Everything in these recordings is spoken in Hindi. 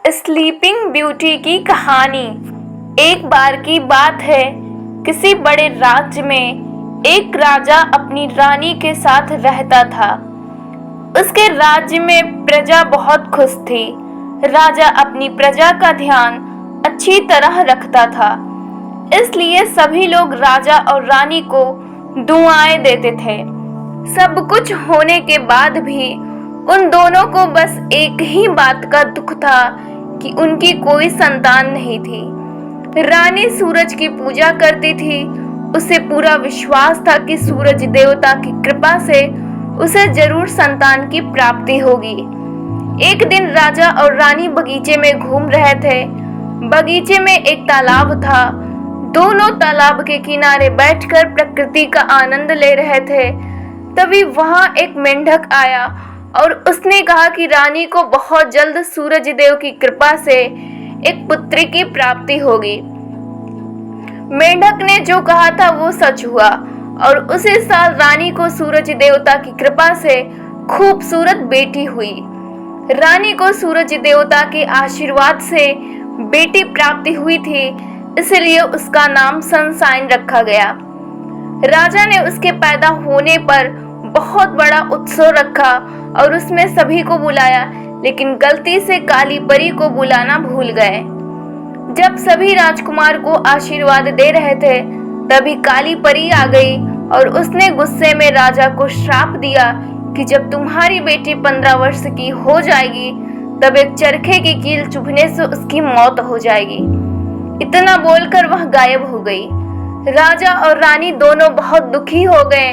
स्लीपिंग ब्यूटी की कहानी। एक बार की बात है, किसी बड़े राज्य में एक राजा अपनी रानी के साथ रहता था। उसके राज्य में प्रजा बहुत खुश थी। राजा अपनी प्रजा का ध्यान अच्छी तरह रखता था, इसलिए सभी लोग राजा और रानी को दुआएं देते थे। सब कुछ होने के बाद भी उन दोनों को बस एक ही बात का दुख था कि उनकी कोई संतान नहीं थी। रानी सूरज की पूजा करती थी। उसे पूरा विश्वास था कि सूरज देवता की कृपा से उसे जरूर संतान की प्राप्ति होगी। एक दिन राजा और रानी बगीचे में घूम रहे थे। बगीचे में एक तालाब था। दोनों तालाब के किनारे बैठकर प्रकृति का आनंद ले रहे थे। तभी वहां एक मेंढक आया और उसने कहा कि रानी को बहुत जल्द सूरज देव की कृपा से एक पुत्री की प्राप्ति होगी। मेंढक ने जो कहा था वो सच हुआ और उसी साल रानी को सूरज देवता की कृपा से खूबसूरत बेटी हुई। रानी को सूरज देवता के आशीर्वाद से बेटी प्राप्ति हुई थी, इसलिए उसका नाम सनशाइन रखा गया। राजा ने उसके पैदा होने पर बहुत बड़ा उत्सव रखा और उसमें सभी को बुलाया, लेकिन गलती से काली परी को बुलाना भूल गए। जब सभी राजकुमार को आशीर्वाद दे रहे थे, तभी काली परी आ गई और उसने गुस्से में राजा को श्राप दिया कि जब तुम्हारी बेटी 15 वर्ष की हो जाएगी, तब एक चरखे की कील चुभने से उसकी मौत हो जाएगी। इतना बोलकर वह गायब हो गई। राजा और रानी दोनों बहुत दुखी हो गए।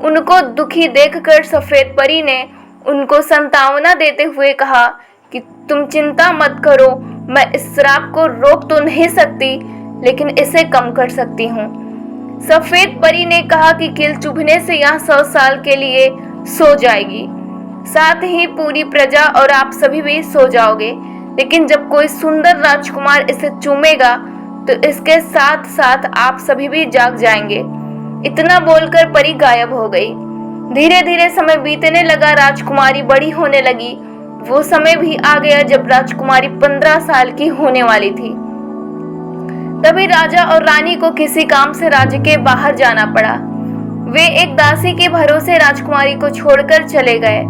उनको दुखी देखकर सफेद परी ने उनको सांत्वना देते हुए कहा कि तुम चिंता मत करो, मैं इस श्राप को रोक तो नहीं सकती, लेकिन इसे कम कर सकती हूँ। सफेद परी ने कहा कि कील चुभने से यहाँ 100 साल के लिए सो जाएगी, साथ ही पूरी प्रजा और आप सभी भी सो जाओगे, लेकिन जब कोई सुंदर राजकुमार इसे चूमेगा तो इसके साथ साथ आप सभी भी जाग जाएंगे। इतना बोलकर परी गायब हो गई। धीरे धीरे समय बीतने लगा। राजकुमारी बड़ी होने लगी। वो समय भी आ गया जब राजकुमारी 15 साल की होने वाली थी। तभी राजा और रानी को किसी काम से राज्य के बाहर जाना पड़ा। वे एक दासी के भरोसे राजकुमारी को छोड़कर चले गए।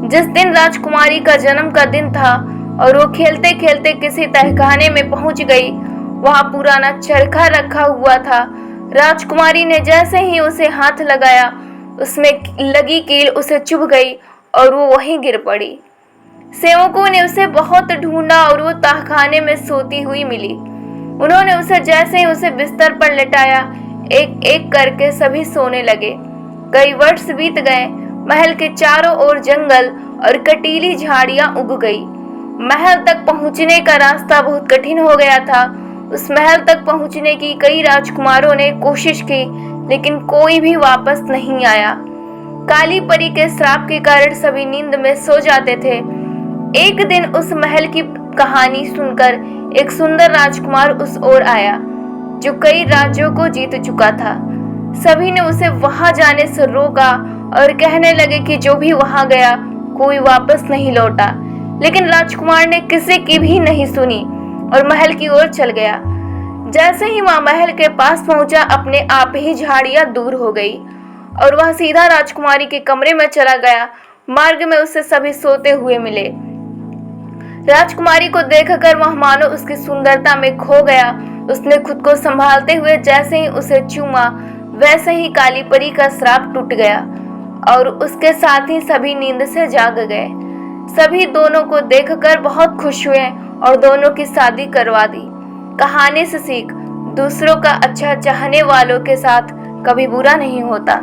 जिस दिन राजकुमारी का जन्म का दिन था और वो खेलते खेलते किसी तहखाने में पहुंच गई, वहां पुराना चरखा रखा हुआ था। राजकुमारी ने जैसे ही उसे हाथ लगाया, उसमें लगी कील उसे चुभ गई और वो वहीं गिर पड़ी। सेवकों ने उसे बहुत ढूंढा और वो तहखाने में सोती हुई मिली। उन्होंने उसे जैसे ही उसे बिस्तर पर लेटाया, एक एक करके सभी सोने लगे। कई वर्ष बीत गए। महल के चारों ओर जंगल और कटीली झाड़ियां उग गई। महल तक पहुंचने का रास्ता बहुत कठिन हो गया था। उस महल तक पहुंचने की कई राजकुमारों ने कोशिश की, लेकिन कोई भी वापस नहीं आया। काली परी के श्राप के कारण सभी नींद में सो जाते थे। एक दिन उस महल की कहानी सुनकर एक सुंदर राजकुमार उस ओर आया, जो कई राज्यों को जीत चुका था। सभी ने उसे वहां जाने से रोका और कहने लगे कि जो भी वहां गया कोई वापस नहीं लौटा। लेकिन राजकुमार ने किसी की भी नहीं सुनी और महल की ओर चल गया। जैसे ही वह महल के पास पहुंचा, अपने आप ही झाड़ियां दूर हो गई और वह सीधा राजकुमारी के कमरे में चला गया। मार्ग में उसे सभी सोते हुए मिले। राजकुमारी को देखकर वह मानो उसकी सुंदरता में खो गया। उसने खुद को संभालते हुए जैसे ही उसे चूमा, वैसे ही काली परी का श्राप टूट गया और उसके साथ ही सभी नींद से जाग गए। सभी दोनों को देखकर बहुत खुश हुए और दोनों की शादी करवा दी। कहानी से सीख, दूसरों का अच्छा चाहने वालों के साथ कभी बुरा नहीं होता।